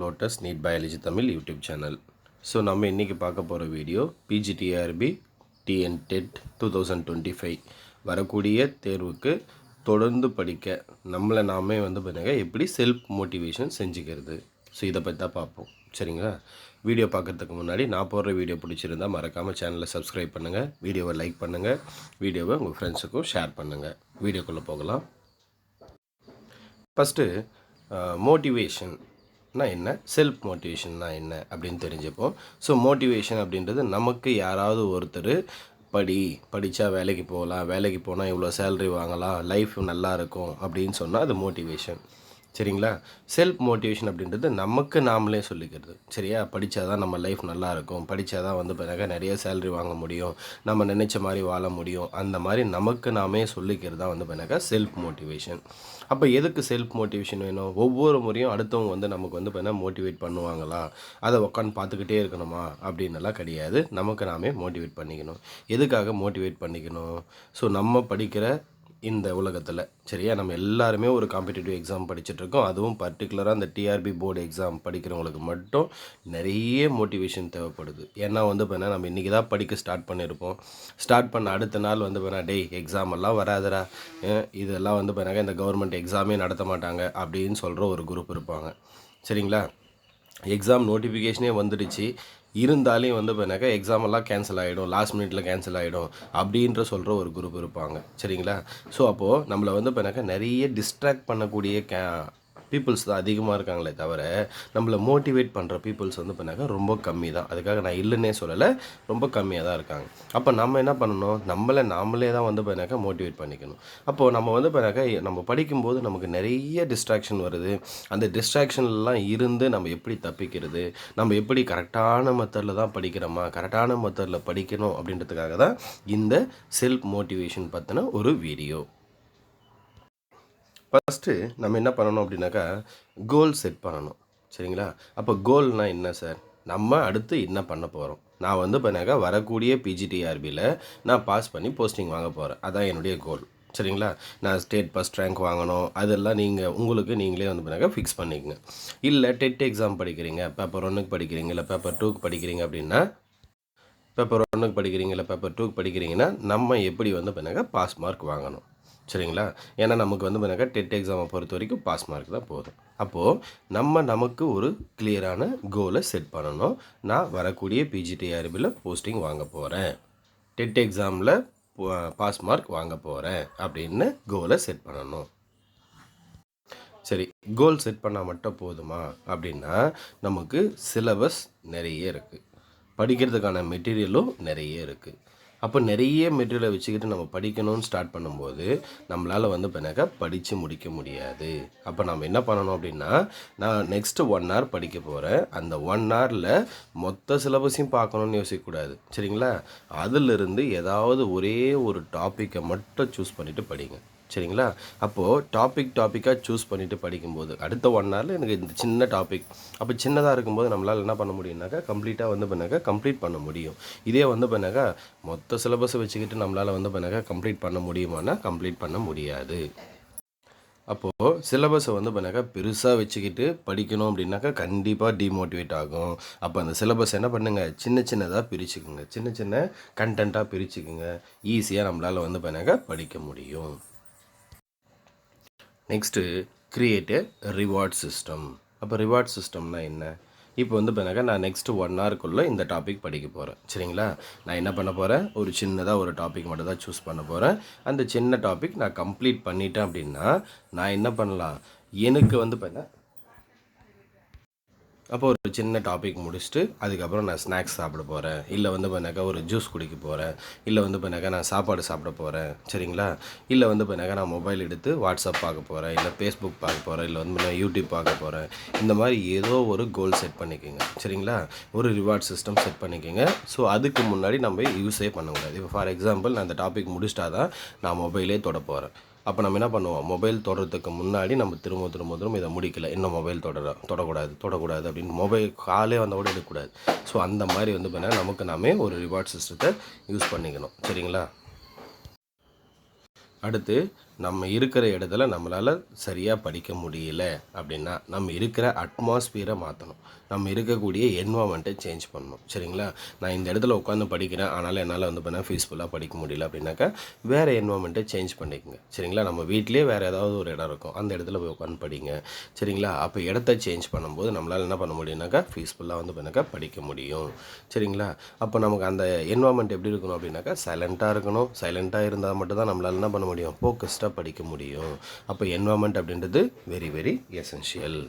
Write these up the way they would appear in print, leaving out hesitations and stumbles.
Lotus NEET biology Tamil YouTube channel. So நம்ம இன்றைக்கி பார்க்க போகிற வீடியோ பிஜிடிஆர்பி டிஎன் டெட் 2025 வரக்கூடிய தேர்வுக்கு தொடர்ந்து படிக்க நம்மளை நாமே பண்ணுங்க எப்படி செல்ஃப் மோட்டிவேஷன் செஞ்சுக்கிறது. ஸோ இதை பற்றி தான் பார்ப்போம். சரிங்களா? வீடியோ பார்க்குறதுக்கு முன்னாடி நான் போடுற வீடியோ பிடிச்சிருந்தால் மறக்காமல் சேனலை சப்ஸ்கிரைப் பண்ணுங்கள், வீடியோவை லைக் பண்ணுங்கள், வீடியோவை உங்கள் ஃப்ரெண்ட்ஸுக்கும் ஷேர் பண்ணுங்கள். வீடியோக்குள்ளே போகலாம். ஃபஸ்ட்டு மோட்டிவேஷன்னா என்ன, செல்ஃப் மோட்டிவேஷன்னா என்ன அப்படின்னு தெரிஞ்சுப்போம். ஸோ மோட்டிவேஷன் அப்படின்றது நமக்கு யாராவது ஒருத்தர் படித்தா வேலைக்கு போகலாம், வேலைக்கு போனால் இவ்வளோ சேலரி வாங்கலாம், லைஃப் நல்லா இருக்கும் அப்படின்னு சொன்னால் அது மோட்டிவேஷன். சரிங்களா? செல்ஃப் மோட்டிவேஷன் அப்படின்றது நமக்கு நாமளே சொல்லிக்கிறது. சரியா? படித்தா தான் நம்ம லைஃப் நல்லாயிருக்கும், படித்தா தான் பிறகு நிறைய சேலரி வாங்க முடியும், நம்ம நினச்ச மாதிரி வாழ முடியும், அந்த மாதிரி நமக்கு நாமே சொல்லிக்கிறது தான் பிறகு செல்ஃப் மோட்டிவேஷன். அப்போ எதுக்கு செல்ஃப் மோட்டிவேஷன் வேணும்? ஒவ்வொரு முறையும் அடுத்தவங்க நமக்கு பிறகு மோட்டிவேட் பண்ணுவாங்களா, அதை உட்காந்து பார்த்துக்கிட்டே இருக்கணுமா அப்படின்னலாம் கிடையாது. நமக்கு நாமே மோட்டிவேட் பண்ணிக்கணும். எதுக்காக மோட்டிவேட் பண்ணிக்கணும்? ஸோ நம்ம படிக்கிற இந்த உலகத்தில், சரியா, நம்ம எல்லாருமே ஒரு காம்படிட்டிவ் எக்ஸாம் படிச்சுட்ருக்கோம். அதுவும் பர்டிகுலராக அந்த டிஆர்பி போர்டு எக்ஸாம் படிக்கிறவங்களுக்கு மட்டும் நிறைய மோட்டிவேஷன் தேவைப்படுது. ஏன்னா பார்த்தீங்கன்னா நம்ம இன்றைக்கி தான் படிக்க ஸ்டார்ட் பண்ணியிருப்போம். ஸ்டார்ட் பண்ண அடுத்த நாள் பார்த்தீங்கன்னா டேய் எக்ஸாம் எல்லாம் வராதுடா, இதெல்லாம் பார்த்தீங்கன்னா இந்த கவர்மெண்ட் எக்ஸாமே நடத்த மாட்டாங்க அப்படின்னு சொல்கிற ஒரு குரூப் இருப்பாங்க. சரிங்களா? எக்ஸாம் நோட்டிஃபிகேஷனே வந்துடுச்சு, இருந்தாலும் பார்த்தீங்கன்னாக்கா எக்ஸாம் எல்லாம் கேன்சல் ஆகிடும், லாஸ்ட் மினிட்ல கேன்சல் ஆகிடும் அப்படின்ற சொல்கிற ஒரு குரூப் இருப்பாங்க. சரிங்களா? ஸோ அப்போது நம்மளை பார்த்தீங்கன்னாக்கா நிறைய டிஸ்ட்ராக்ட் பண்ணக்கூடிய பீப்புள்ஸ் தான் அதிகமாக இருக்காங்களே தவிர நம்மளை மோட்டிவேட் பண்ணுற பீப்புள்ஸ் பார்த்தீங்கன்னா ரொம்ப கம்மி தான். அதுக்காக நான் இல்லைன்னே சொல்லலை, ரொம்ப கம்மியாக தான் இருக்காங்க. அப்போ நம்ம என்ன பண்ணணும்? நாமளே தான் பார்த்தீங்கன்னாக்கா மோட்டிவேட் பண்ணிக்கணும். அப்போது நம்ம பார்த்தீங்கன்னாக்கா நம்ம படிக்கும்போது நமக்கு நிறைய டிஸ்ட்ராக்ஷன் வருது. அந்த டிஸ்ட்ராக்ஷன்லாம் இருந்து நம்ம எப்படி தப்பிக்கிறது, நம்ம எப்படி கரெக்டான மெத்தடில் தான் படிக்கிறோமா, கரெக்டான மெத்தடில் படிக்கணும் அப்படின்றதுக்காக தான் இந்த செல்ஃப் மோட்டிவேஷன் பற்றின ஒரு வீடியோ. ஃபஸ்ட்டு நம்ம என்ன பண்ணணும் அப்படின்னாக்கா கோல் செட் பண்ணணும். சரிங்களா? அப்போ கோல்னால் என்ன சார்? நம்ம அடுத்து என்ன பண்ண போகிறோம்? நான் பார்த்தீங்கன்னாக்கா வரக்கூடிய பிஜிடிஆர்பியில் நான் பாஸ் பண்ணி போஸ்டிங் வாங்க போகிறேன். அதான் என்னுடைய கோல். சரிங்களா? நான் ஸ்டேட் ஃபஸ்ட் ரேங்க் வாங்கணும், அதெல்லாம் உங்களுக்கு நீங்களே பார்த்தீங்கன்னாக்கா ஃபிக்ஸ் பண்ணிக்கங்க. இல்லை டெட் எக்ஸாம் படிக்கிறீங்க, பேப்பர் 1க்கு படிக்கிறீங்க, இல்லை பேப்பர் 2க்கு படிக்கிறீங்க அப்படின்னா, பேப்பர் 1க்கு படிக்கிறீங்க இல்லை பேப்பர் 2க்கு படிக்கிறீங்கன்னா நம்ம எப்படி பார்த்தீங்கன்னாக்கா பாஸ் மார்க் வாங்கணும். சரிங்களா? ஏன்னா நமக்கு பார்த்தீங்கன்னாக்கா டெட் எக்ஸாமை பொறுத்த வரைக்கும் பாஸ் மார்க் தான் போதும். அப்போது நமக்கு ஒரு கிளியரான கோலை செட் பண்ணணும். நான் வரக்கூடிய பிஜிடிஆர்பியில் போஸ்டிங் வாங்க போகிறேன், டெட் எக்ஸாமில் பாஸ் மார்க் வாங்க போகிறேன் அப்படின்னு கோலை செட் பண்ணணும். சரி, கோல் செட் பண்ணால் மட்டும் போதுமா அப்படின்னா, நமக்கு சிலபஸ் நிறைய இருக்குது, படிக்கிறதுக்கான மெட்டீரியலும் நிறைய இருக்குது. அப்போ நிறைய மெட்டீரியலை வச்சுக்கிட்டு நம்ம படிக்கணும்னு ஸ்டார்ட் பண்ணும்போது நம்மளால் பார்த்தீங்கன்னாக்கா படித்து முடிக்க முடியாது. அப்போ நம்ம என்ன பண்ணணும் அப்படின்னா, நான் நெக்ஸ்ட்டு 1 hour படிக்க போகிறேன், அந்த 1 hourல மொத்த சிலபஸையும் பார்க்கணுன்னு யோசிக்கக்கூடாது. சரிங்களா? அதிலிருந்து ஏதாவது ஒரே ஒரு டாப்பிக்கை மட்டும் சூஸ் பண்ணிவிட்டு படிங்க. சரிங்களா? அப்போது டாப்பிக்காக சூஸ் பண்ணிவிட்டு படிக்கும்போது அடுத்த 1 hourல எனக்கு இந்த சின்ன டாபிக், அப்போ சின்னதாக இருக்கும்போது நம்மளால் என்ன பண்ண முடியும்னாக்கா கம்ப்ளீட்டாக பண்ணாக்கா கம்ப்ளீட் பண்ண முடியும். இதே பண்ணாக்கா மொத்த சிலபஸை வச்சுக்கிட்டு நம்மளால் பண்ணாக்கா கம்ப்ளீட் பண்ண முடியுமானா கம்ப்ளீட் பண்ண முடியாது. அப்போது சிலபஸை பண்ணாக்கா பெருசாக வச்சுக்கிட்டு படிக்கணும் அப்படின்னாக்கா கண்டிப்பாக டிமோட்டிவேட் ஆகும். அப்போ அந்த சிலபஸ் என்ன பண்ணுங்கள், சின்னதாக பிரிச்சுக்குங்க, சின்ன கண்டென்ட்டாக பிரிச்சுக்குங்க. ஈஸியாக நம்மளால் பண்ணாக்கா படிக்க முடியும். நெக்ஸ்ட்டு கிரியேட் எ ரிவார்ட் சிஸ்டம். அப்போ ரிவார்ட் சிஸ்டம்னா என்ன? இப்போ பார்த்தீங்கன்னாக்கா நான் நெக்ஸ்ட்டு 1 hourக்குள்ளே இந்த டாபிக் படிக்க போகிறேன். சரிங்களா? நான் என்ன பண்ண போகிறேன், ஒரு சின்னதாக ஒரு டாபிக் மட்டும் தான் சூஸ் பண்ண போகிறேன். அந்த சின்ன டாபிக் நான் கம்ப்ளீட் பண்ணிட்டேன் அப்படின்னா நான் என்ன பண்ணலாம், எனக்கு பார்த்தீங்கன்னா அப்போ ஒரு சின்ன டாபிக் முடிச்சுட்டு அதுக்கப்புறம் நான் ஸ்நாக்ஸ் சாப்பிட போகிறேன், இல்லை பார்த்தீங்கன்னாக்கா ஒரு ஜூஸ் குடிக்க போகிறேன், இல்லை பார்த்தீங்கன்னாக்கா நான் சாப்பாடு சாப்பிட போகிறேன். சரிங்களா? இல்லை பார்த்தீங்கன்னாக்கா நான் மொபைல் எடுத்து வாட்ஸ்அப் பார்க்க போகிறேன், இல்லை ஃபேஸ்புக் பார்க்க போகிறேன், இல்லை நான் யூடியூப் பார்க்க போகிறேன். இந்த மாதிரி ஏதோ ஒரு கோல் செட் பண்ணிக்கோங்க. சரிங்களா? ஒரு ரிவார்ட் சிஸ்டம் செட் பண்ணிக்கோங்க. ஸோ அதுக்கு முன்னாடி நம்ம யூஸே பண்ணக்கூடாது. இப்போ ஃபார் எக்ஸாம்பிள் நான் அந்த டாபிக் முடிச்சிட்டா தான் நான் மொபைலே தொட போகிறேன். அப்போ நம்ம என்ன பண்ணுவோம், மொபைல் தொடுறதுக்கு முன்னாடி நம்ம திரும்ப இதை முடிக்கலை, இன்னும் மொபைல் தொடக்கூடாது அப்படின்னு மொபைல் காலே வந்தால் கூட எடுக்கக்கூடாது. ஸோ அந்த மாதிரி பார்த்தீங்கன்னா நமக்கு நாமே ஒரு ரிவார்ட் சிஸ்டத்தை யூஸ் பண்ணிக்கணும். சரிங்களா? அடுத்து நம்ம இருக்கிற இடத்துல நம்மளால் சரியாக படிக்க முடியல அப்படின்னா நம்ம இருக்கிற அட்மாஸ்பியரை மாற்றணும். நம்ம இருக்கக்கூடிய என்வாமெண்ட்டை சேஞ்ச் பண்ணணும். சரிங்களா? நான் இந்த இடத்துல உட்காந்து படிக்கிறேன், ஆனாலும் என்னால் வந்து பார்த்தீங்கன்னா பீஸ்ஃபுல்லாக படிக்க முடியல அப்படின்னாக்கா வேறு என்வாமெண்ட்டை சேஞ்ச் பண்ணிக்கோங்க. சரிங்களா? நம்ம வீட்டிலே வேறு ஏதாவது ஒரு இடம் இருக்கும், அந்த இடத்துல போய் உட்காந்து படிங்க. சரிங்களா? அப்போ இடத்த சேஞ்ச் பண்ணும்போது நம்மளால் என்ன பண்ண முடியும்னாக்கா பீஸ்ஃபுல்லாக வந்து பார்த்தீங்கன்னாக்கா படிக்க முடியும். சரிங்களா? அப்போ நமக்கு அந்த என்வாமெண்ட் எப்படி இருக்கணும் அப்படின்னாக்கா சைலண்ட்டாக இருக்கணும். சைலண்ட்டாக இருந்தால் மட்டும்தான் நம்மளால் என்ன பண்ண முடியும், ஃபோக்கஸ்டாக படிக்க முடியும். அப்போ என்வாமெண்ட் அப்படின்றது வெரி வெரி எசென்ஷியல்.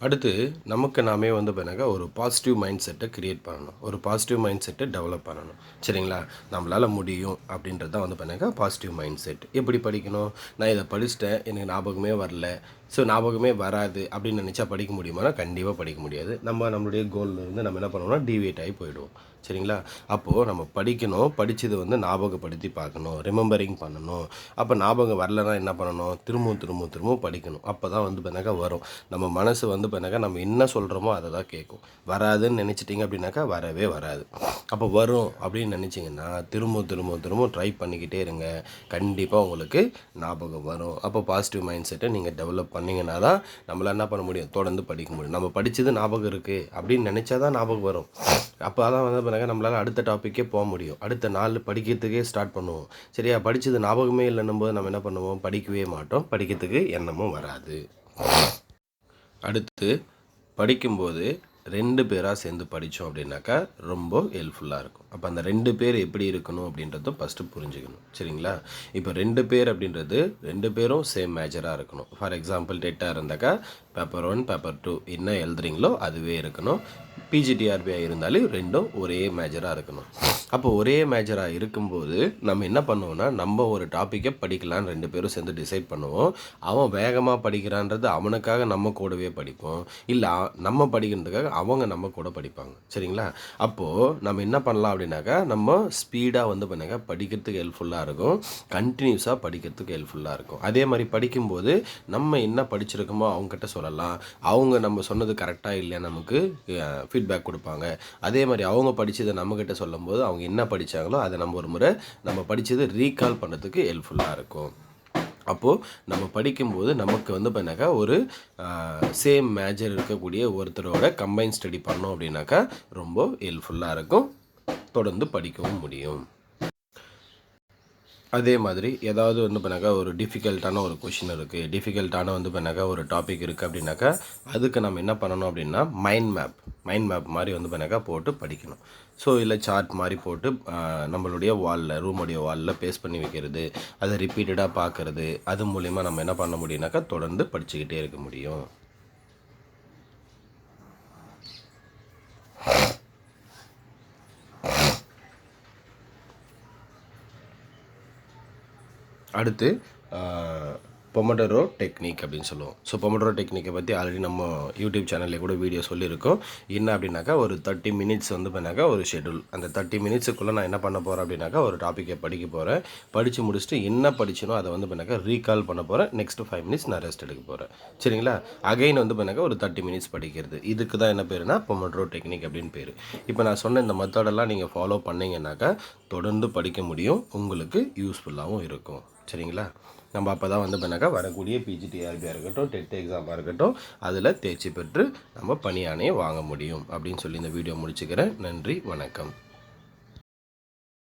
அடுத்து நமக்கு நாமே வந்து பார்த்தீங்கன்னாக்கா ஒரு பாசிட்டிவ் மைண்ட் செட்டை க்ரியேட் பண்ணணும். ஒரு பாசிட்டிவ் மைண்ட் செட்டை டெவலப் பண்ணணும். சரிங்களா? நம்மளால் முடியும் அப்படின்றது தான் வந்து பார்த்தீங்கன்னாக்கா பாசிட்டிவ் மைண்ட் செட். எப்படி படிக்கணும்? நான் இதை படிச்சுட்டேன், எனக்கு ஞாபகமே வரல, ஸோ ஞாபகமே வராது அப்படின்னு நினச்சா படிக்க முடியுமானா கண்டிப்பாக படிக்க முடியாது. நம்மளுடைய கோல்லேருந்து நம்ம என்ன பண்ணுவோம்னா டீவியேட் ஆகி போயிடுவோம். சரிங்களா? அப்போது நம்ம படிக்கணும், படித்தது வந்து ஞாபகப்படுத்தி பார்க்கணும், ரிமெம்பரிங் பண்ணணும். அப்போ ஞாபகம் வரலன்னா என்ன பண்ணணும், திரும்பவும் படிக்கணும். அப்போ தான் வந்து பார்த்தீங்கன்னாக்கா வரும். நம்ம மனசு வந்து பார்த்தீங்கன்னாக்கா நம்ம என்ன சொல்கிறோமோ அதை தான் கேட்கும். வராதுன்னு நினச்சிட்டிங்க அப்படின்னாக்கா வரவே வராது. அப்போ வரும் அப்படின்னு நினச்சிங்கன்னா திரும்ப ட்ரை பண்ணிக்கிட்டே இருங்க. கண்டிப்பாக உங்களுக்கு ஞாபகம் வரும். அப்போ பாசிட்டிவ் மைண்ட் செட்டை நீங்கள் டெவலப் பண்ணிங்கன்னா தான் நம்மளால் என்ன பண்ண முடியும், தொடர்ந்து படிக்க முடியும். நம்ம படித்தது ஞாபகம் இருக்குது அப்படின்னு நினச்சா தான் ஞாபகம் வரும். அப்போ தான் வந்து நம்மளால் அடுத்த டாப்பிக்கே போக முடியும். அடுத்த நாள் படிக்கிறதுக்கே ஸ்டார்ட் பண்ணுவோம். சரியா? படித்தது ஞாபகமே இல்லைன்னும் போது நம்ம என்ன பண்ணுவோம், படிக்கவே மாட்டோம், படிக்கிறதுக்கு எண்ணமும் வராது. அடுத்து படிக்கும்போது 2 பேராக சேர்ந்து படித்தோம் அப்படின்னாக்கா ரொம்ப ஹெல்ப்ஃபுல்லாக இருக்கும். அப்போ அந்த 2 பேர் எப்படி இருக்கணும் அப்படின்றதும் ஃபஸ்ட்டு புரிஞ்சுக்கணும். சரிங்களா? இப்போ 2 பேர் அப்படின்றது 2 பேரும் சேம் மேஜராக இருக்கணும். ஃபார் எக்ஸாம்பிள் டெட்டாக இருந்தாக்கா பேப்பர் 1 பேப்பர் 2 என்ன எழுதுறீங்களோ அதுவே இருக்கணும். பிஜிடிஆர்பியாக இருந்தாலும் ரெண்டும் ஒரே மேஜராக இருக்கணும். அப்போ ஒரே மேஜராக இருக்கும்போது நம்ம என்ன பண்ணுவோம்னா நம்ம ஒரு டாப்பிக்கை படிக்கலான்னு 2 பேரும் சேர்ந்து டிசைட் பண்ணுவோம். அவன் வேகமாக படிக்கிறான்றது அவனுக்காக நம்ம கூடவே படிப்போம், இல்லை நம்ம படிக்கிறதுக்காக அவங்க நம்ம கூட படிப்பாங்க. சரிங்களா? அப்போது நம்ம என்ன பண்ணலாம் அப்படின்னாக்கா நம்ம ஸ்பீடாக வந்து பண்ணாக்கா படிக்கிறதுக்கு ஹெல்ப்ஃபுல்லாக இருக்கும், கண்டினியூஸாக படிக்கிறதுக்கு ஹெல்ப்ஃபுல்லாக இருக்கும். அதே மாதிரி படிக்கும்போது நம்ம என்ன படிச்சிருக்கோமோ அவங்ககிட்ட சொல்லலாம். அவங்க நம்ம சொன்னது கரெக்டாக இல்லையா நமக்கு ஃபீட்பேக் கொடுப்பாங்க. அதே மாதிரி அவங்க படித்ததை நம்மக்கிட்ட சொல்லும்போது அவங்க என்ன படித்தாங்களோ அதை நம்ம ஒரு முறை நம்ம படித்ததை ரீகால் பண்ணுறதுக்கு ஹெல்ப்ஃபுல்லாக இருக்கும். அப்போது நம்ம படிக்கும்போது நமக்கு வந்து பார்த்தினாக்கா ஒரு சேம் மேஜர் இருக்கக்கூடிய ஒருத்தரோட கம்பைன் ஸ்டடி பண்ணோம் அப்படின்னாக்கா ரொம்ப ஹெல்ப்ஃபுல்லாக இருக்கும், தொடர்ந்து படிக்கவும் முடியும். அதே மாதிரி ஏதாவது வந்து பண்ணாக்கா ஒரு டிஃபிகல்ட்டான ஒரு கொஷின் இருக்குது, டிஃபிகல்ட்டான வந்து பண்ணாக்கா ஒரு டாபிக் இருக்குது அப்படின்னாக்கா அதுக்கு நம்ம என்ன பண்ணணும் அப்படின்னா மைண்ட் மேப் மாதிரி வந்து பண்ணாக்கா போட்டு படிக்கணும். ஸோ இல்லை சார்ட் மாதிரி போட்டு நம்மளுடைய ரூமுடைய வாலில் பேஸ்ட் பண்ணி வைக்கிறது, அதை ரிப்பீட்டடாக பார்க்குறது, அது மூலிமா நம்ம என்ன பண்ண முடியும்னாக்கா தொடர்ந்து படிச்சுக்கிட்டே இருக்க முடியும். அடுத்து பொமடரோ டெக்னிக் அப்படின்னு சொல்லுவோம். ஸோ பொமடரோ டெக்னிக்கை பற்றி ஆல்ரெடி நம்ம யூடியூப் சேனலில் கூட வீடியோ சொல்லியிருக்கோம். என்ன அப்படின்னாக்கா ஒரு 30 மினிட்ஸ் வந்து பண்ணாக்கா ஒரு ஷெடியூல். அந்த 30 மினிட்ஸுக்குள்ளே நான் என்ன பண்ண போகிறேன் அப்படின்னாக்கா ஒரு டாப்பிக்கை படிக்க போகிறேன். படித்து முடிச்சுட்டு என்ன படிச்சினோ அதை வந்து பண்ணாக்கா ரீகால் பண்ண போகிறேன். நெக்ஸ்ட்டு 5 மினிட்ஸ் நான் ரெஸ்ட் எடுக்க போகிறேன். சரிங்களா? அகைன் வந்து பண்ணாக்கா ஒரு 30 மினிட்ஸ் படிக்கிறது. இதுக்கு தான் என்ன பேருனா பொமடரோ டெக்னிக் அப்படின்னு பேர். இப்போ நான் சொன்ன இந்த மெத்தடெல்லாம் நீங்கள் ஃபாலோ பண்ணிங்கன்னாக்கா தொடர்ந்து படிக்க முடியும், உங்களுக்கு யூஸ்ஃபுல்லாகவும் இருக்கும். சரிங்களா? நம்ம அப்போ தான் வந்து பண்ணாக்கா வரக்கூடிய பிஜிடிஆர்பியாக இருக்கட்டும், டெட் எக்ஸாமாக இருக்கட்டும், அதில் தேர்ச்சி பெற்று நம்ம பணியாணையை வாங்க முடியும் அப்படின்னு சொல்லி இந்த வீடியோ முடிச்சுக்கிறேன். நன்றி, வணக்கம்.